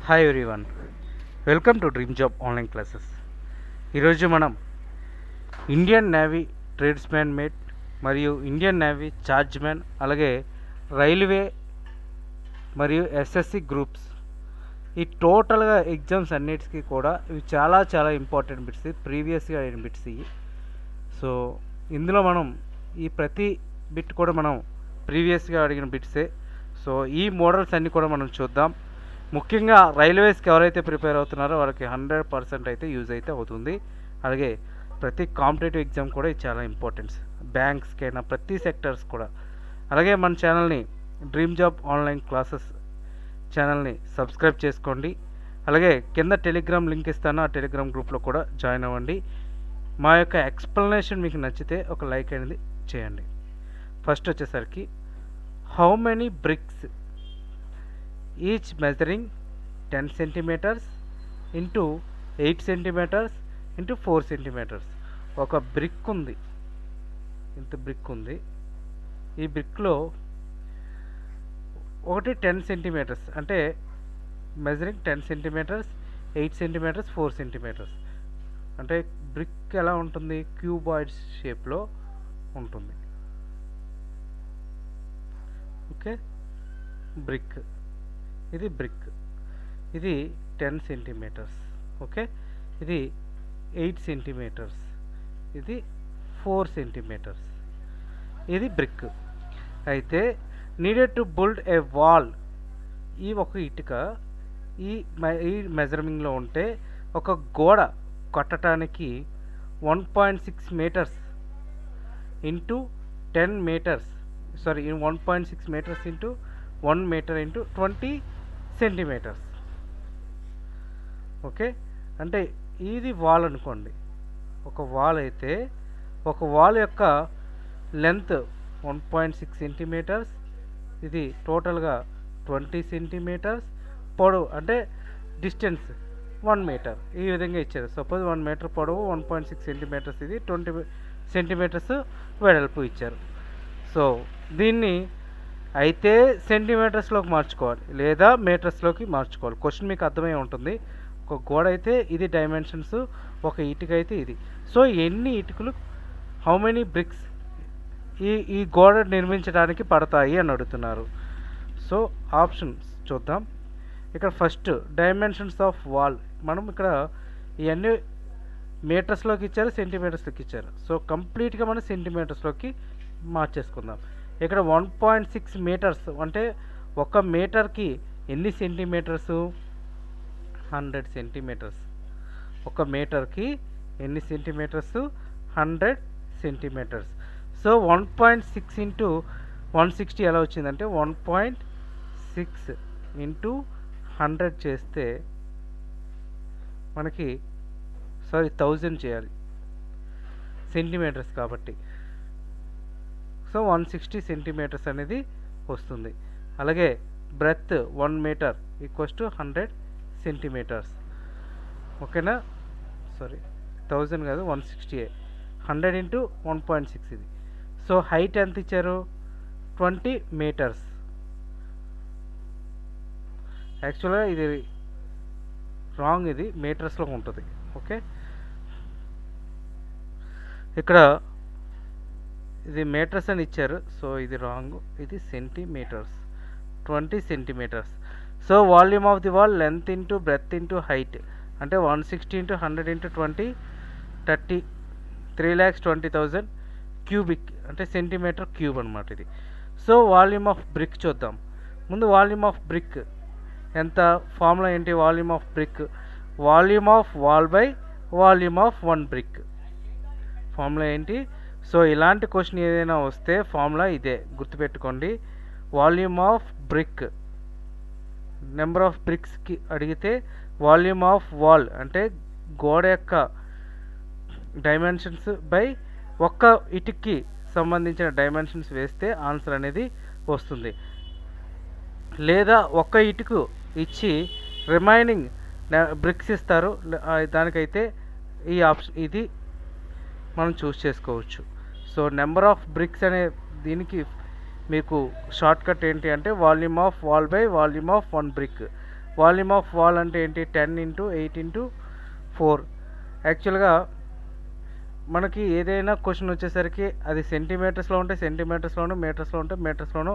Hi everyone, welcome to dream job online classes. ఈరోజు మనం Indian navy tradesman mate మరియు Indian navy చార్జ్మ్యాన్, అలాగే railway మరియు ఎస్ఎస్సి గ్రూప్స్, ఈ టోటల్గా ఎగ్జామ్స్ అన్నిటికీ కూడా ఇవి చాలా ఇంపార్టెంట్ బిట్స్, ప్రీవియస్గా అయిన బిట్స్ ఇవి. సో ఇందులో మనం ఈ ప్రతి బిట్ కూడా మనం ప్రీవియస్గా అడిగిన బిట్సే. సో ఈ మోడల్స్ అన్నీ కూడా మనం చూద్దాం. ముఖ్యంగా రైల్వేస్కి ఎవరైతే ప్రిపేర్ అవుతున్నారో వాళ్ళకి 100% అయితే యూజ్ అయితే అవుతుంది. అలాగే ప్రతి కాంపిటేటివ్ ఎగ్జామ్ కూడా ఇది చాలా ఇంపార్టెన్స్, బ్యాంక్స్కి అయినా ప్రతి సెక్టర్స్ కూడా. అలాగే మన ఛానల్ని డ్రీమ్ జాబ్ ఆన్లైన్ క్లాసెస్ ఛానల్ని సబ్స్క్రైబ్ చేసుకోండి. అలాగే కింద టెలిగ్రామ్ లింక్ ఇస్తాను, ఆ టెలిగ్రామ్ గ్రూప్లో కూడా జాయిన్ అవ్వండి. మా యొక్క ఎక్స్ప్లెనేషన్ మీకు నచ్చితే ఒక లైక్ అనేది చేయండి. ఫస్ట్ వచ్చేసరికి, how many bricks each measuring 10 centimetres into 8 centimetres into 4 centimetres. ఒక బ్రిక్ ఉంది, ఇంత బ్రిక్ ఉంది. ఈ బ్రిక్లో ఒకటి 10 సెంటీమీటర్స్ అంటే మెజరింగ్ 10 సెంటీమీటర్స్, 8 సెంటీమీటర్స్, 4 సెంటీమీటర్స్. అంటే బ్రిక్ ఎలా ఉంటుంది? క్యూబాయిడ్ షేప్లో ఉంటుంది. ఓకే, బ్రిక్, ఇది బ్రిక్, ఇది 10 సెంటీమీటర్స్. ఓకే, ఇది 8 సెంటీమీటర్స్, ఇది 4 సెంటీమీటర్స్. ఇది బ్రిక్. అయితే needed to build a wall, ఈ ఒక ఇటుక ఈ మెజర్మింగ్లో ఉంటే ఒక గోడ కట్టడానికి 1.6 metres into 10 metres, 1.6 metres into 1 metre into 20 centimetres. Okay, అంటే ఇది వాల్ అనుకోండి. ఒక వాల్ అయితే ఒక వాల్ యొక్క లెంత్ 1.6 సెంటీమీటర్స్, ఇది టోటల్గా 20 సెంటీమీటర్స్. పొడవు అంటే డిస్టెన్స్ 1 మీటర్, ఈ విధంగా ఇచ్చారు. సపోజ్ 1 మీటర్ పొడవు, 1.6 సెంటీమీటర్స్, ఇది 20 సెంటీమీటర్స్ వెడల్పు ఇచ్చారు. సో దీన్ని అయితే సెంటీమీటర్స్లోకి మార్చుకోవాలి లేదా మీటర్స్లోకి మార్చుకోవాలి. క్వశ్చన్ మీకు అర్థమై ఉంటుంది. ఒక గోడ అయితే ఇది డైమెన్షన్స్, ఒక ఇటుక అయితే ఇది. సో ఎన్ని ఇటుకలు, హౌ మెనీ బ్రిక్స్ ఈ గోడ నిర్మించడానికి పడతాయి అని అడుగుతున్నారు. సో ఆప్షన్స్ చూద్దాం. ఇక్కడ ఫస్ట్ డైమెన్షన్స్ ఆఫ్ వాల్, మనం ఇక్కడ ఇవన్నీ మీటర్స్లోకి ఇచ్చారు, సెంటీమీటర్స్లోకి ఇచ్చారు. సో కంప్లీట్గా మనం సెంటీమీటర్స్లోకి మార్చేసుకుందాం. ఇక్కడ 1.6 మీటర్స్ అంటే ఒక మీటర్కి ఎన్ని సెంటీమీటర్స్? 100 సెంటీమీటర్స్. ఒక మీటర్కి ఎన్ని సెంటీమీటర్స్? 100 సెంటీమీటర్స్. సో 1.6 ఇంటూ 160 ఎలా వచ్చిందంటే 1.6 ఇంటూ 100 చేస్తే మనకి 1000 చేయాలి, సెంటీమీటర్స్ కాబట్టి. సో 160 సెంటీమీటర్స్ అనేది వస్తుంది. అలాగే breadth 1 metre equals to 100 centimetres. ఓకేనా? 1000 కాదు, 160, 100 ఇంటూ 1.6 ఇది. సో హైట్ ఎంత ఇచ్చారు? 20 మీటర్స్. యాక్చువల్గా ఇది రాంగ్, ఇది మీటర్స్లో ఉంటుంది. ఓకే, ఇక్కడ ఇది మీటర్స్ అని ఇచ్చారు, సో ఇది రాంగ్, ఇది centimetres, 20 centimetres. So volume of the wall length into breadth into height అంటే 160 ఇంటూ 100 ఇంటూ 20, 3,20,000 క్యూబిక్ అంటే సెంటీమీటర్ క్యూబ్ అనమాట ఇది. సో వాల్యూమ్ ఆఫ్ బ్రిక్ చూద్దాం. ముందు వాల్యూమ్ ఆఫ్ బ్రిక్ ఎంత? ఫార్ములా ఏంటి? Volume of brick, volume of wall by volume of 1 brick. Formula ఏంటి? So ఇలాంటి క్వశ్చన్ ఏదైనా వస్తే ఫార్ములా ఇదే, గుర్తుపెట్టుకోండి. Volume of brick, number of బ్రిక్స్కి అడిగితే వాల్యూమ్ ఆఫ్ వాల్ అంటే గోడ యొక్క డైమెన్షన్స్ బై ఒక్క ఇటుక్కి సంబంధించిన డైమెన్షన్స్ వేస్తే ఆన్సర్ అనేది వస్తుంది. లేదా ఒక్క ఇటుకు ఇచ్చి రిమైనింగ్ బ్రిక్స్ ఇస్తారు, దానికైతే ఈ ఆప్షన్ ఇది మనం చూస్ చేసుకోవచ్చు. సో నెంబర్ ఆఫ్ బ్రిక్స్ అనే దీనికి మీకు షార్ట్ కట్ ఏంటి అంటే volume of wall by volume of 1 brick. Volume of wall అంటే ఏంటి 10 ఇంటూ 8 ఇంటూ 4. యాక్చువల్గా మనకి ఏదైనా క్వశ్చన్ వచ్చేసరికి అది సెంటీమీటర్స్లో ఉంటే సెంటీమీటర్స్లోనూ, మీటర్స్లో ఉంటే మీటర్స్లోనూ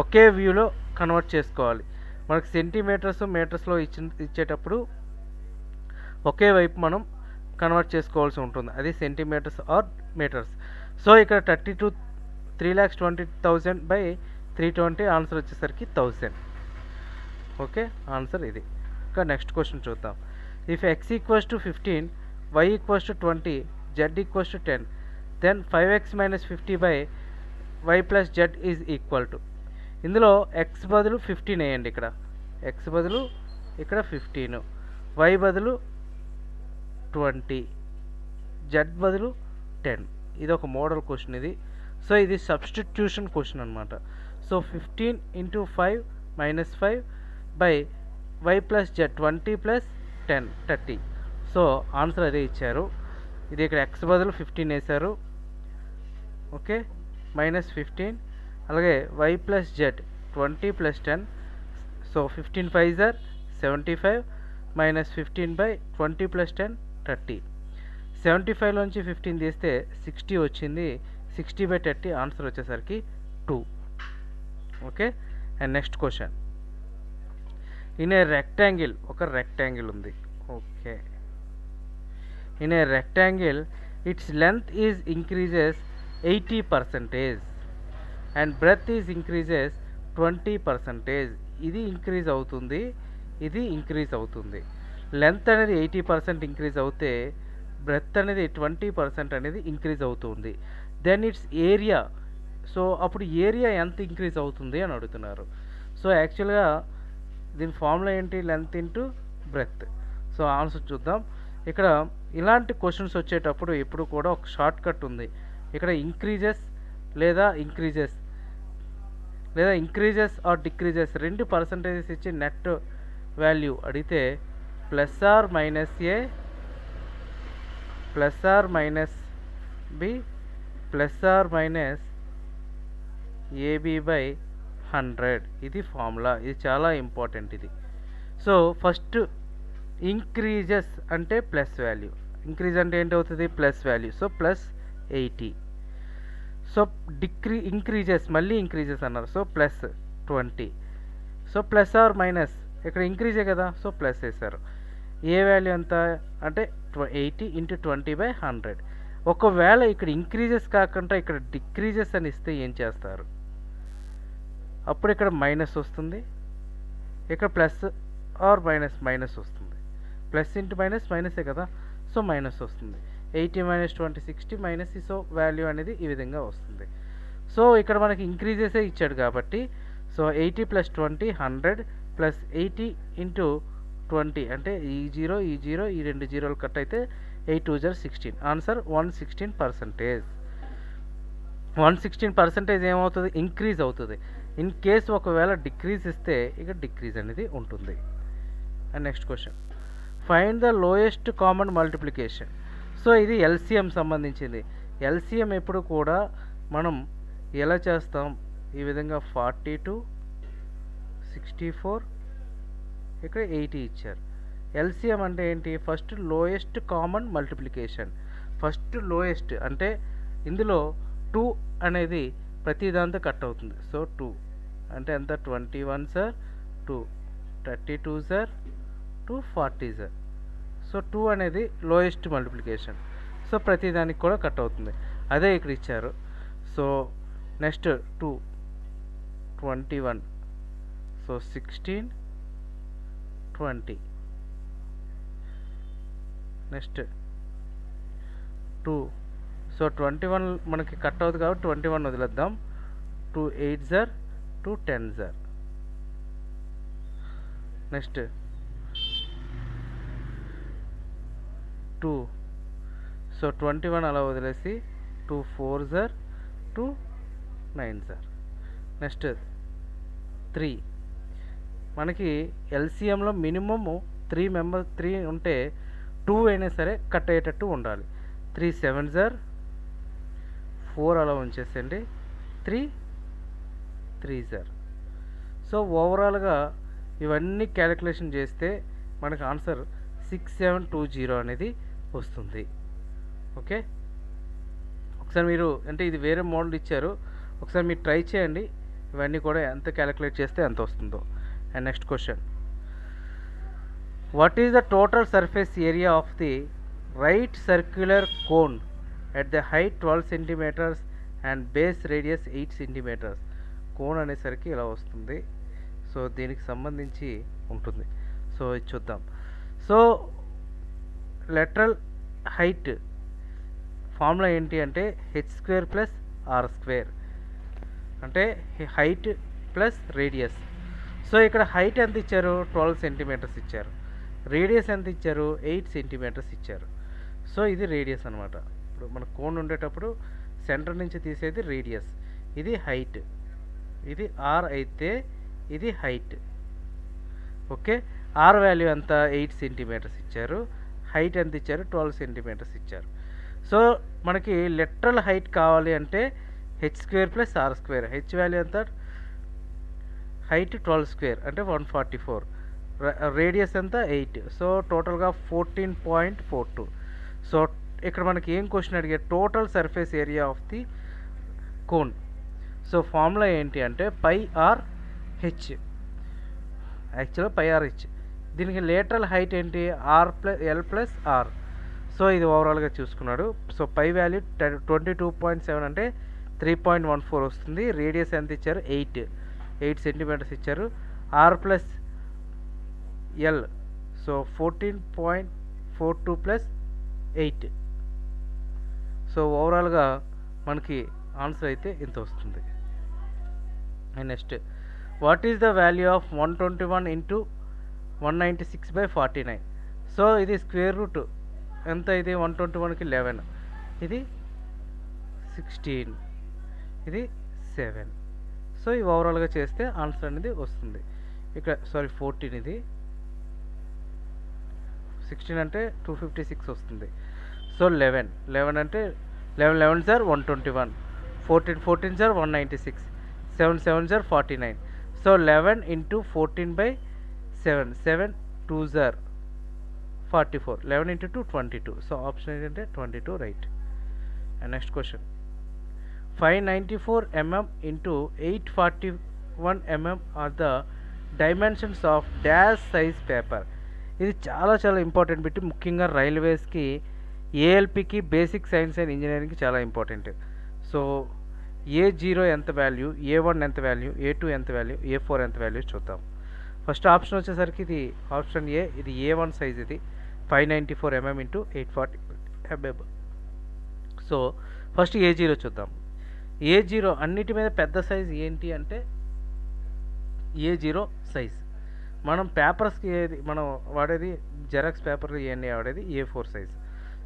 ఒకే వ్యూలో కన్వర్ట్ చేసుకోవాలి. మనకి సెంటీమీటర్స్ మీటర్స్లో ఇచ్చేటప్పుడు ఒకే వైపు మనం కన్వర్ట్ చేసుకోవాల్సి ఉంటుంది. అది సెంటీమీటర్స్ ఆర్ మీటర్స్. సో ఇక్కడ 3,20,000 బై 320 ఆన్సర్ వచ్చేసరికి 1000. ఓకే, ఆన్సర్ ఇది. ఇంకా నెక్స్ట్ క్వశ్చన్ చూద్దాం. If x equals to 15, y equals to 20, z equals to 10, then 5x minus 50 by y plus z is equal to. ఇందులో x బదులు 15 వేయండి. ఇక్కడ x బదులు ఇక్కడ 15, y బదులు 20, z బదులు 10. ఇది ఒక మోడల్ క్వశ్చన్ ఇది. సో ఇది సబ్స్టిట్యూషన్ క్వశ్చన్ అనమాట. So 15 into 5 minus 5 by y plus z 20 plus 10 30. So answer అదే ఇచ్చారు. ఇది ఇక్కడ x బదులు 15 వేశారు. ఓకే, మైనస్ 15, అలాగే y plus z 20 plus 10. So 15 5 జర్ 75 minus 15 by 20 plus 10 30. 75లోంచి 15 తీస్తే 60 వచ్చింది. 60 బై 30 ఆన్సర్ వచ్చేసరికి 2. Okay, and next question. In a rectangle, ఒక రెక్టాంగిల్ ఉంది. Okay, in a rectangle its length is increases 80% and breadth is increases 20%. ఇది increase అవుతుంది, ఇది increase అవుతుంది. Length అనేది 80% ఇంక్రీజ్ అవుతే బ్రెత్ అనేది 20% అనేది ఇంక్రీజ్ అవుతుంది. Then its area. సో అప్పుడు ఏరియా ఎంత ఇంక్రీజ్ అవుతుంది అని అడుగుతున్నారు. సో యాక్చువల్గా దీని ఫార్ములా ఏంటి? Length into breadth. So answer చూద్దాం. ఇక్కడ ఇలాంటి క్వశ్చన్స్ వచ్చేటప్పుడు ఎప్పుడు కూడా ఒక షార్ట్ కట్ ఉంది. ఇక్కడ ఇంక్రీజెస్ లేదా ఇంక్రీజెస్ ఆర్ డిక్రీజెస్ రెండు పర్సంటేజెస్ ఇచ్చి నెట్ వాల్యూ అడిగితే plus or minus A plus or minus B plus or minus AB by 100. ఇది ఫార్ములా. ఇది చాలా ఇంపార్టెంట్ ఇది. సో ఫస్ట్ ఇంక్రీజెస్ అంటే ప్లస్ వాల్యూ. ఇంక్రీజ్ అంటే ఏంటవుతుంది? Plus value. So plus 80. So increases మళ్ళీ ఇంక్రీజెస్ అన్నారు. So plus 20. So plus or minus ఇక్కడ ఇంక్రీజే కదా, సో ప్లస్ వేశారు. ఏ వాల్యూ ఎంత అంటే 80 ఇంటూ 20 బై 100. ఒకవేళ ఇక్కడ ఇంక్రీజెస్ కాకుండా ఇక్కడ డిక్రీజెస్ అని ఇస్తే ఏం చేస్తారు? అప్పుడు ఇక్కడ మైనస్ వస్తుంది, ఇక్కడ ప్లస్ ఆర్ మైనస్ వస్తుంది. ప్లస్ ఇంటూ మైనసే కదా, సో మైనస్ వస్తుంది. 80 మైనస్ 20 60 మైనస్. సో వాల్యూ అనేది ఈ విధంగా వస్తుంది. సో ఇక్కడ మనకి ఇంక్రీజెసే ఇచ్చాడు కాబట్టి సో 80 ప్లస్ 20 100 ప్లస్ 80 ఇంటూ 20 అంటే ఈ జీరో ఈ రెండు జీరోలు కట్ అయితే 8 2 జర్ 16. ఆన్సర్ 116%. 116% ఏమవుతుంది? ఇంక్రీజ్ అవుతుంది. ఇన్ కేస్ ఒకవేళ డిక్రీజ్ ఇస్తే ఇక డిక్రీజ్ అనేది ఉంటుంది. And next question. Find the lowest common multiplication. So ఇది ఎల్సిఎం సంబంధించింది. ఎల్సిఎం ఎప్పుడు కూడా మనం ఎలా చేస్తాం? ఈ విధంగా 42 64 ఇక్కడ 80 ఇచ్చారు. ఎల్సిఎం అంటే ఏంటి? First lowest common multiplication. First lowest అంటే ఇందులో 2 అనేది ప్రతి దాంతో కట్ అవుతుంది. సో 2 అంటే ఎంత? 21 సార్ 2, 32 సార్ 2, 40 సార్. సో 2 అనేది లోయెస్ట్ మల్టిప్లికేషన్. సో ప్రతి దానికి కూడా కట్ అవుతుంది. అదే ఇక్కడ ఇచ్చారు. So next 2 21. So 16 20. Next 2. So 21 మనకి కట్ అవుతుంది కాబట్టి 21 వదిలేద్దాం. 2 8 జర్ 2 10 జర్. నెక్స్ట్ 2. సో 21 అలా వదిలేసి 2 4 జర్ 2 9 జర్. నెక్స్ట్ 3. మనకి ఎల్సిఎంలో మినిమము 3 ఉంటే 2 అయినా సరే కట్ అయ్యేటట్టు ఉండాలి. 3 7 జర్ 4 అలా ఉంచేసండి. 3 3 జర్. సో ఓవరాల్గా ఇవన్నీ క్యాలిక్యులేషన్ చేస్తే మనకు ఆన్సర్ 6720 అనేది వస్తుంది. ఓకే, ఒకసారి మీరు అంటే ఇది వేరే మోడల్ ఇచ్చారు, ఒకసారి మీరు ట్రై చేయండి, ఇవన్నీ కూడా ఎంత క్యాలిక్యులేట్ చేస్తే ఎంత వస్తుందో. And next question, what is the total surface area of the right circular cone at the height 12 centimetres and base radius 8 centimetres? Cone అనేసరికి ఇలా వస్తుంది, సో దీనికి సంబంధించి ఉంటుంది. సో ఇది చూద్దాం. సో లెటరల్ హైట్ ఫార్ములా ఏంటి అంటే h² ప్లస్ r², అంటే హైట్ ప్లస్ రేడియస్. సో ఇక్కడ హైట్ ఎంత ఇచ్చారు? 12 సెంటీమీటర్స్ ఇచ్చారు. రేడియస్ ఎంత ఇచ్చారు? 8 సెంటీమీటర్స్ ఇచ్చారు. సో ఇది రేడియస్ అనమాట. ఇప్పుడు మన కోన్ ఉండేటప్పుడు సెంటర్ నుంచి తీసేది రేడియస్, ఇది హైట్, ఇది r అయితే ఇది హైట్. ఓకే, ఆర్ వాల్యూ ఎంత? 8 సెంటీమీటర్స్ ఇచ్చారు. హైట్ ఎంత ఇచ్చారు? 12 సెంటీమీటర్స్ ఇచ్చారు. సో మనకి లెటరల్ హైట్ కావాలి అంటే h² plus r². H value ఎంత? హైట్ 12² అంటే 144. రేడియస్ ఎంత? 8. సో టోటల్గా 14.42. సో ఇక్కడ మనకి ఏం క్వశ్చన్ అడిగే? Total surface area of the cone. So formula ఏంటి అంటే πr/h, యాక్చువల్గా πr/h. దీనికి లేటరల్ హైట్ ఏంటి? l plus r. సో ఇది ఓవరాల్గా చూసుకున్నాడు. సో పై వాల్యూ 22.7 అంటే 3.14 వస్తుంది. రేడియస్ ఎంత ఇచ్చారు? 8 సెంటీమీటర్స్ ఇచ్చారు. R plus l, so 14.42 plus 8. So ఓవరాల్గా మనకి ఆన్సర్ అయితే ఇంత వస్తుంది. And next, what is the value of 121 into 196/49? So ఇది స్క్వేర్ రూట్ ఎంత? ఇది 121కి 11, ఇది 16, ఇది 7. సో ఈ ఓవరాల్గా చేస్తే ఆన్సర్ అనేది వస్తుంది. ఇక్కడ 14, ఇది 16 అంటే 256 వస్తుంది. సో 11 అంటే 11 సార్ 121, 14 సార్ 196, 7 సార్ 49. సో 11 ఇంటూ 14/7, 7 2 సార్ 44, 11 ఇంటూ 2 22. సో ఆప్షన్ ఏంటంటే 22 right. And next question, 594 mm into 841 mm are the dimensions of dash size paper. ఇది చాలా ఇంపార్టెంట్ బిట్, ముఖ్యంగా రైల్వేస్కి, ఏఎల్పికి, బేసిక్ సైన్స్ అండ్ ఇంజనీరింగ్కి చాలా ఇంపార్టెంట్. సో A0 ఎంత వాల్యూ, A1 ఎంత వాల్యూ, A2 ఎంత వాల్యూ, A4 ఎంత వాల్యూ చూద్దాం. ఫస్ట్ ఆప్షన్ వచ్చేసరికి ఇది ఆప్షన్ ఏ, ఇది A1 సైజ్, ఇది 594 mm into 840 mm. So first A0 చూద్దాం. A0 అన్నిటి మీద పెద్ద సైజ్ ఏంటి అంటే A0 సైజ్. మనం పేపర్స్కి ఏది మనం వాడేది, జెరాక్స్ పేపర్లు ఇవన్నీ వాడేది A4 సైజ్.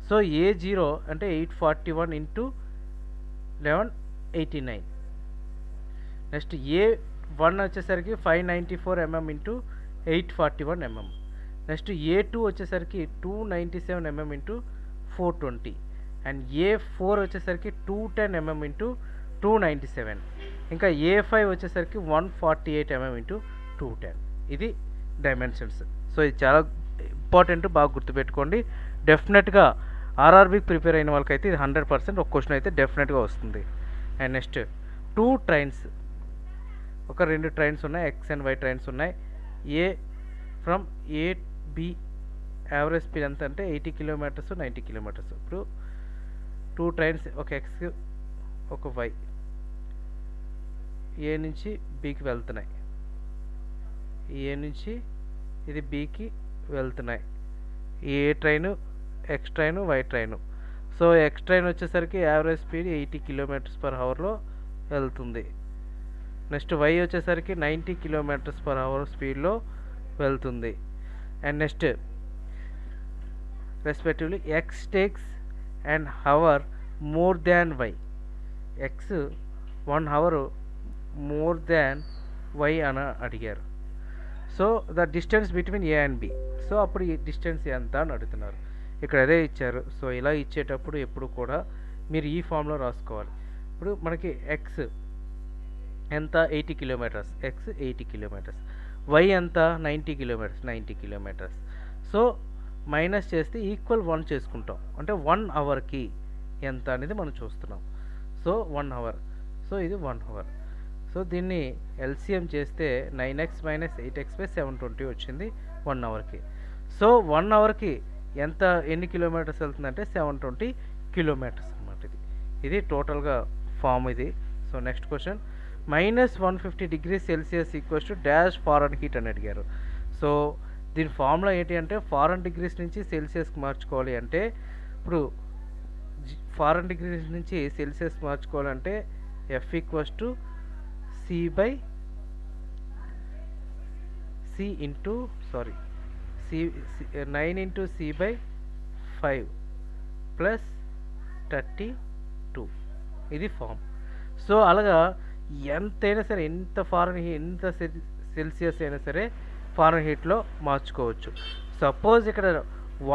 సో A0 అంటే 841 ఇంటూ 1189. నెక్స్ట్ A1 వచ్చేసరికి 594 mm into 841 mm. Next A2 వచ్చేసరికి 297 mm ఇంటూ 420. అండ్ A4 వచ్చేసరికి 210 mm ఇంటూ 297. ఇంకా A5 వచ్చేసరికి 148 mm ఇంటూ 210. ఇది డైమెన్షన్స్. సో ఇది చాలా ఇంపార్టెంట్, బాగా గుర్తుపెట్టుకోండి. డెఫినెట్గా ఆర్ఆర్బీకి ప్రిపేర్ అయిన వాళ్ళకైతే ఇది 100% ఒక క్వశ్చన్ అయితే డెఫినెట్గా వస్తుంది. అండ్ నెక్స్ట్ 2 ట్రైన్స్, ఒక 2 ట్రైన్స్ ఉన్నాయి, ఎక్స్ అండ్ వై ట్రైన్స్ ఉన్నాయి. A from A B average speed ఎంత అంటే 80 కిలోమీటర్స్ 90 కిలోమీటర్స్. ఇప్పుడు 2 ట్రైన్స్, ఒక ఎక్స్ ఒక వై, ఏ నుంచి బికి వెళ్తున్నాయి, ఏ నుంచి ఇది బికి వెళ్తున్నాయి. ఏ train, X train, Y train. So X train వచ్చేసరికి యావరేజ్ స్పీడ్ 80 km/hలో వెళ్తుంది. నెక్స్ట్ వై వచ్చేసరికి 90 km/h స్పీడ్లో వెళ్తుంది. And next respectively X takes and hour more than Y. X 1 hour more than Y అని అడిగారు. So the distance between A and B. So అప్పుడు ఈ డిస్టెన్స్ ఎంత అని అడుగుతున్నారు. ఇక్కడ అదే ఇచ్చారు. సో ఇలా ఇచ్చేటప్పుడు ఎప్పుడు కూడా మీరు ఈ ఫామ్లో రాసుకోవాలి. ఇప్పుడు మనకి ఎక్స్ ఎంత? 80 కిలోమీటర్స్. X 80 kilometres. వై ఎంత 90 కిలోమీటర్స్. సో మైనస్ చేస్తే ఈక్వల్ 1 చేసుకుంటాం, అంటే 1 అవర్కి ఎంత అనేది మనం చూస్తున్నాం. సో 1 అవర్, సో ఇది 1 అవర్. సో దీన్ని ఎల్సిఎం చేస్తే 9x - 8x / 720 వచ్చింది 1 అవర్కి. సో 1 అవర్కి ఎన్ని కిలోమీటర్స్ వెళ్తుందంటే 720 కిలోమీటర్స్ అనమాట. ఇది టోటల్గా ఫామ్ ఇది. So next question, -150°C = dash foreign heat అని అడిగారు. సో దీని ఫార్ములా ఏంటి అంటే, ఫారెన్ డిగ్రీస్ నుంచి సెల్సియస్కి మార్చుకోవాలి అంటే, ఇప్పుడు ఫారెన్ డిగ్రీస్ నుంచి సెల్సియస్ మార్చుకోవాలంటే F = C/9 × C/5 + 32 ఇది ఫామ్. సో అలాగా ఎంతైనా సరే, ఎంత సెల్సియస్ అయినా సరే ఫారెన్ హీట్లో మార్చుకోవచ్చు. సపోజ్ ఇక్కడ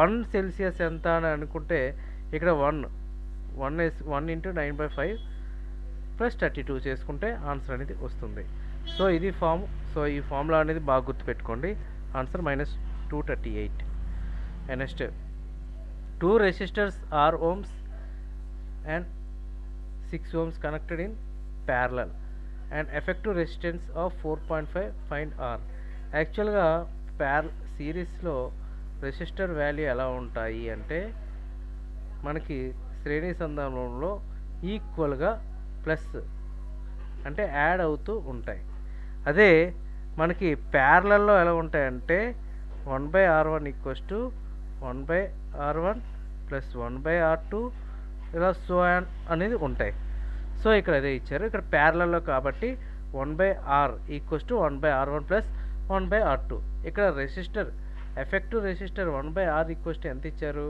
1 సెల్సియస్ ఎంత అని అనుకుంటే, ఇక్కడ 1 × 9/5 + 32 చేసుకుంటే ఆన్సర్ అనేది వస్తుంది. సో ఇది ఫామ్. సో ఈ ఫార్ములా అనేది బాగా గుర్తుపెట్టుకోండి. Answer -238. And next, 2 resistors R ohms and 6 ohms connected in parallel and effective resistance of 4.5, find R. యాక్చువల్గా సిరీస్లో రెసిస్టర్ వాల్యూ ఎలా ఉంటాయి అంటే, మనకి శ్రేణి సంధానంలో ఈక్వల్గా ప్లస్ అంటే యాడ్ అవుతూ ఉంటాయి. అదే మనకి ప్యారలల్లో ఎలా ఉంటాయంటే 1/R1 = 1/R1 + 1/R2 ఇలా సో అనేది ఉంటాయి. సో ఇక్కడ అదే ఇచ్చారు. ఇక్కడ ప్యారలల్లో కాబట్టి 1/R = 1/R1 + 1/R2. ఇక్కడ రెసిస్టర్, ఎఫెక్టివ్ రెసిస్టర్ 1/R = ఎంత ఇచ్చారు?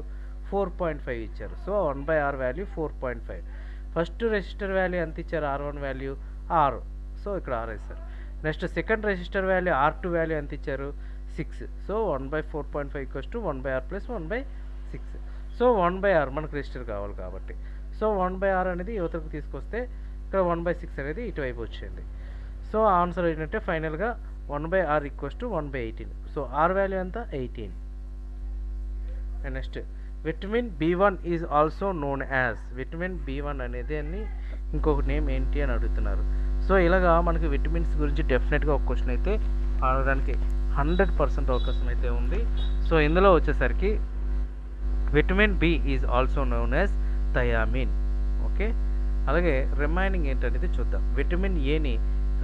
4.5 ఇచ్చారు. So 1/R value 4.5. First resistor value ఎంత ఇచ్చారు? R1 value 6. సో ఇక్కడ 6 ఇస్తారు. Next second resistor value R2 value ఎంత ఇచ్చారు? 6. So 1/4.5 = 1/R + 1/6. సో 1/R మనకు రెసిస్టర్ కావాలి కాబట్టి, సో 1/R అనేది యువతకు తీసుకొస్తే ఇక్కడ 1/6 అనేది ఇటువైపు వచ్చింది. సో ఆన్సర్ ఏంటంటే ఫైనల్గా 1/R = 1/18. సో R వాల్యూ ఎంత? 18. And next, vitamin B1 is also known as. Vitamin B1 అనేది ఇంకొక నేమ్ ఏంటి అని అడుగుతున్నారు. సో ఇలాగా మనకి విటమిన్స్ గురించి డెఫినెట్గా ఒక క్వశ్చన్ అయితే అడగడానికి 100% అవకాశం అయితే ఉంది. సో ఇందులో వచ్చేసరికి vitamin B is also known as thiamine. Okay, అలాగే రిమైనింగ్ ఏంటనేది చూద్దాం. విటమిన్ ఏని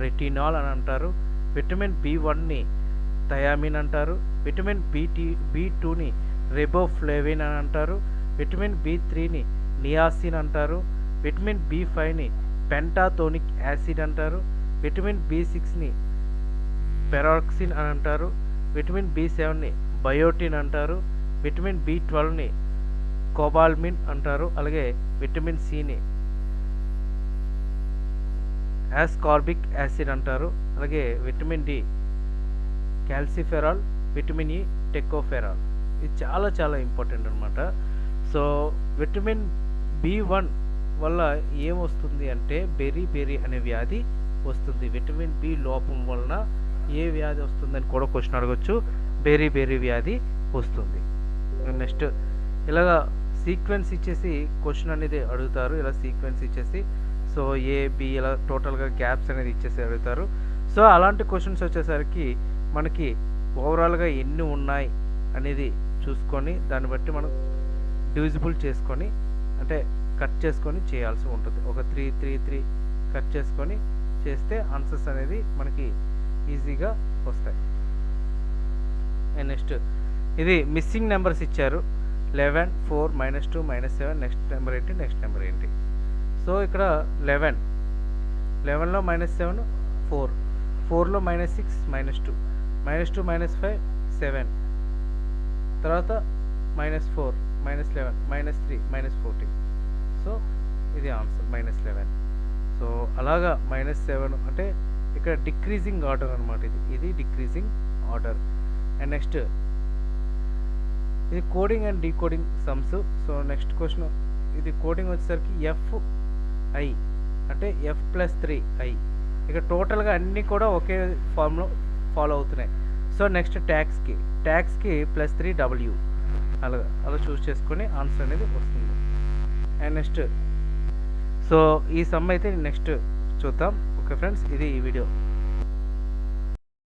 రెటినాల్ అని అంటారు, విటమిన్ B1ని థయామిన్ అంటారు, విటమిన్ B2ని రిబోఫ్లేవిన్ అని అంటారు, విటమిన్ B3ని నియాసిన్ అంటారు, విటమిన్ B5ని పెంటాథోనిక్ యాసిడ్ అంటారు, విటమిన్ B6ని పెరాక్సిన్ అని అంటారు, విటమిన్ B7ని బయోటిన్ అంటారు, విటమిన్ B12ని కోబాల్మిన్ అంటారు, అలాగే విటమిన్ సిని యాస్కార్బిక్ యాసిడ్ అంటారు, అలాగే vitamin D calciferol, vitamin E టెకోఫెరాల్. ఇది చాలా చాలా ఇంపార్టెంట్ అనమాట. సో విటమిన్ B1 వల్ల ఏమొస్తుంది అంటే బెరీ అనే వ్యాధి వస్తుంది. విటమిన్ B లోపం వలన ఏ వ్యాధి వస్తుందని కూడా క్వశ్చన్ అడగచ్చు. బెరీ వ్యాధి వస్తుంది. నెక్స్ట్ ఇలాగా సీక్వెన్స్ ఇచ్చేసి క్వశ్చన్ అనేది అడుగుతారు. ఇలా సీక్వెన్స్ ఇచ్చేసి సో A B ఇలా టోటల్గా గ్యాప్స్ అనేది ఇచ్చేసి అడుగుతారు. సో అలాంటి క్వశ్చన్స్ వచ్చేసరికి మనకి ఓవరాల్గా ఎన్ని ఉన్నాయి అనేది చూసుకొని దాన్ని బట్టి మనం డివిజిబుల్ చేసుకొని, అంటే కట్ చేసుకొని చేయాల్సి ఉంటుంది. ఒక 3 కట్ చేసుకొని చేస్తే ఆన్సర్స్ అనేది మనకి ఈజీగా వస్తాయి. అండ్ నెక్స్ట్, ఇది మిస్సింగ్ నెంబర్స్ ఇచ్చారు. 11, 4, -2, -7. నెక్స్ట్ నెంబర్ ఏంటి? సో ఇక్కడ 11లో -7 4, 4లో -6 -2, -2 -5 7, తర్వాత -4 -11 -3 -14. సో ఇది ఆన్సర్ -11. సో అలాగా -7 అంటే ఇక్కడ డిక్రీజింగ్ ఆర్డర్ అనమాట. ఇది డిక్రీజింగ్ ఆర్డర్. అండ్ నెక్స్ట్, ఇది coding and decoding sums. So next question, ఇది కోడింగ్ వచ్చేసరికి FI అంటే F + 3I. ఇక టోటల్గా అన్నీ కూడా ఒకే ఫామ్లో ఫాలో అవుతున్నాయి. సో నెక్స్ట్ ట్యాక్స్కి +3W అలా చూస్ చేసుకొని ఆన్సర్ అనేది వస్తుంది. అండ్ నెక్స్ట్ సో ఈ సమ్ అయితే నెక్స్ట్ చూద్దాం. ఓకే ఫ్రెండ్స్, ఇది ఈ వీడియో.